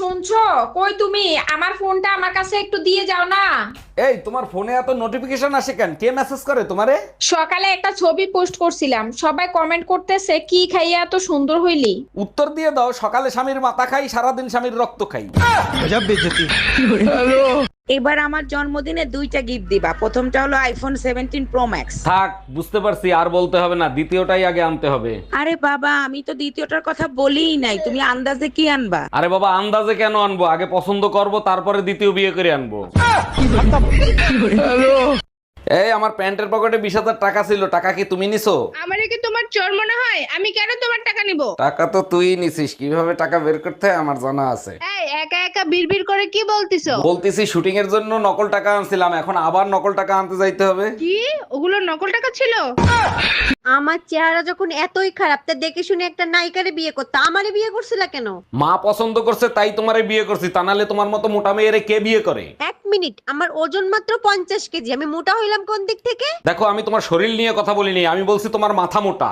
শুনছো? কই তুমি? আমার ফোনটা আমার কাছে একটু দিয়ে যাও না। এই তোমার ফোনে এত নোটিফিকেশন আসে কেন? কে মেসেজ করে তোমারে? সকালে একটা ছবি পোস্ট করছিলাম, সবাই কমেন্ট করতেছে কি খাইয়া এত সুন্দর হইলি। উত্তর দিয়ে দাও, সকালে স্বামীর মাথা খাই, সারাদিন স্বামীর রক্ত খাই। এবার আমার জন্মদিনে দুইটা গিফট দিবা। প্রথমটা হলো আইফোন 17 প্রো ম্যাক্স। থাক, বুঝতে পারছি, আর বলতে হবে না, দ্বিতীয়টাই আগে আনতে হবে। আরে বাবা, আমি তো দ্বিতীয়টার কথা বলিই নাই, তুমি আন্দাজে কি আনবা? আরে বাবা, আন্দাজে কেন আনবো? আগে পছন্দ করব, তারপরে দ্বিতীয় বিয়ে করে আনবো। এই আমার প্যান্টের পকেটে 20,000 টাকা ছিল, টাকা কি তুমি নিছো? আমারে কি তোমার চোর মনে হয়? আমি কেন তোমার টাকা নিব? টাকা তো তুই নিছিস, কিভাবে টাকা বের করতে হয় আমার জানা আছে। এই একা একা বিড়বিড় করে কি বলতিছো? বলতেছি শুটিং এর জন্য নকল টাকা আনছিলাম, এখন আবার নকল টাকা আনতে যাইতে হবে। কি ওগুলো নকল টাকা ছিল? আমার চেহারা যখন এতই খারাপ, তা দেখে শুনে একটা নায়িকারে বিয়ে করতে আমারে বিয়ে করছিলা কেন? মা পছন্দ করছে তাই তোমারে বিয়ে করছি, তা নাহলে তোমার মতো মোটা মেয়েরে কে বিয়ে করে? এক মিনিট, আমার ওজন মাত্র 50 কেজি, আমি মোটা হইলাম কোন দিক থেকে? দেখো, আমি তোমার শরীর নিয়ে কথা বলিনি, আমি বলছি তোমার মাথা মোটা।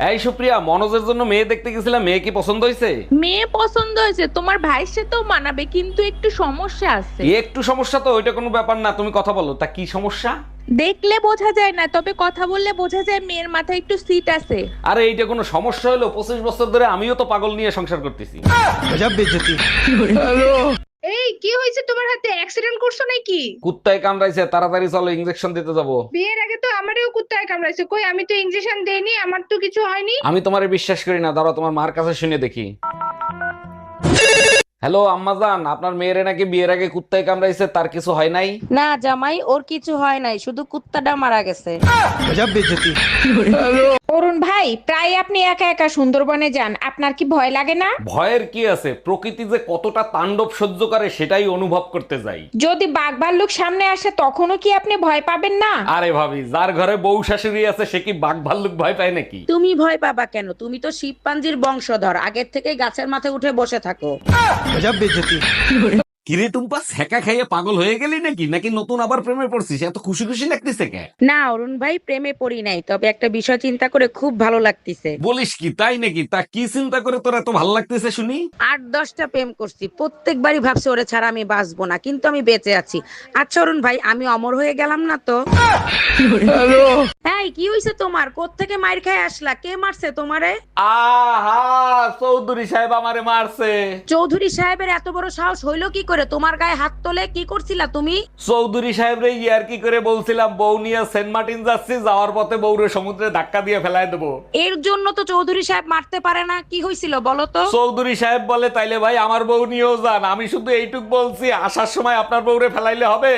এই সুপ্রিয়া, মনোজের জন্য মেয়ে দেখতে গেছিলাম, মেয়ে কি পছন্দ হয়েছে? মেয়ে পছন্দ হয়েছে, তোমার ভাইয়ের সাথেও মানাবে, কিন্তু একটু সমস্যা আছে। একটু সমস্যা তো, ওইটা কোনো ব্যাপার না, তুমি কথা বলো, তা কি সমস্যা? দেখলে বোঝা যায় না, তবে কথা বললে বোঝা যায় মেয়ের মাথায় একটু সিট আছে। আরে এইটা কোনো সমস্যা হলো? 25 বছর ধরে আমিও তো পাগল নিয়ে সংসার করতেছি। এই কি হয়েছে তোমার হাতে? অ্যাক্সিডেন্ট করছো নাকি? কুত্তায় কামড়াইছে, তাড়াতাড়ি চলো, ইনজেকশন দিতে যাবো। বিয়ের আগে তো আমারও কুত্তায় কামড়াইছে। কই, আমি তো ইনজেকশন দেইনি, আমার তো কিছু হয়নি। আমি তোমারে বিশ্বাস করি না, দাঁড়াও তোমার মার কাছে শুনে দেখি। হ্যালো আম্মাজান, আপনার মেয়েরে নাকি বিয়ের আগে কুত্তায় কামড়াইছে, তার কিছু হয় নাই? না জামাই, ওর কিছু হয় নাই, শুধু কুত্তাটা মারা গেছে। অরুণ ভাই, প্রায় আপনি একা একা সুন্দরবনে যান, আপনার কি ভয় লাগে না? ভয়ের কি আছে, প্রকৃতি যে কতটা তাণ্ডব সহ্য করে সেটাই অনুভব করতে যাই। যদি বাঘ ভাল্লুক সামনে আসে তখনও কি আপনি ভয় পাবেন না? আরে ভাবি, যার ঘরে বউ শাশুড়ি আছে সে কি বাঘ ভাল্লুক ভয় পায় নাকি? তুমি ভয় পাবা কেন? তুমি তো শিবপাঞ্জির বংশধর, আগের থেকে গাছের মাথায় উঠে বসে থাকো। কিরে টুম্পা, ছ্যাঁকা খাইয়ে পাগল হয়ে গেলি নাকি? নাকি নতুন আবার প্রেমে পড়ছিস? এত খুশি খুশি লাগতেছে কে? না অরুণ ভাই, প্রেমে পড়ি নাই, তবে একটা বিষয় চিন্তা করে খুব ভালো লাগতেছে। বলিস কি, তাই নাকি? তা কি চিন্তা করে তোর এত ভালো লাগতেছে শুনি? 8-10টা প্রেম করছি, প্রত্যেকবারই ভাবছি ওরে ছাড়া আমি বাঁচবো না, কিন্তু আমি বেঁচে আছি। আচ্ছা অরুণ ভাই, আমি অমর হয়ে গেলাম না তো? এই কি হইছে তোমার? কোত্থেকে মাইর খায় আসলা? কে মারছে তোমারে? আহা, চৌধুরী সাহেব আমারে মারছে। চৌধুরী সাহেবের এত বড় সাহস হইলো কি করে? তোমার গায়ে হাত তোলে কি করছিলা তুমি? চৌধুরী সাহেব রে ইয়ার কি করে বলছিলাম, বউ নিয়ে সেন্ট মার্টিন যাচ্ছি, যাওয়ার পথে বউরে সমুদ্রে ধাক্কা দিয়ে ফেলায় দেবো। এর জন্য তো চৌধুরী সাহেব মারতে পারে না, কি হয়েছিল বলো তো? চৌধুরী সাহেব বলে, তাইলে ভাই আমার বউ নিয়েও যান। আমি শুধু এইটুক বলছি, আসার সময় আপনার বউরে ফেলাইলে হবে।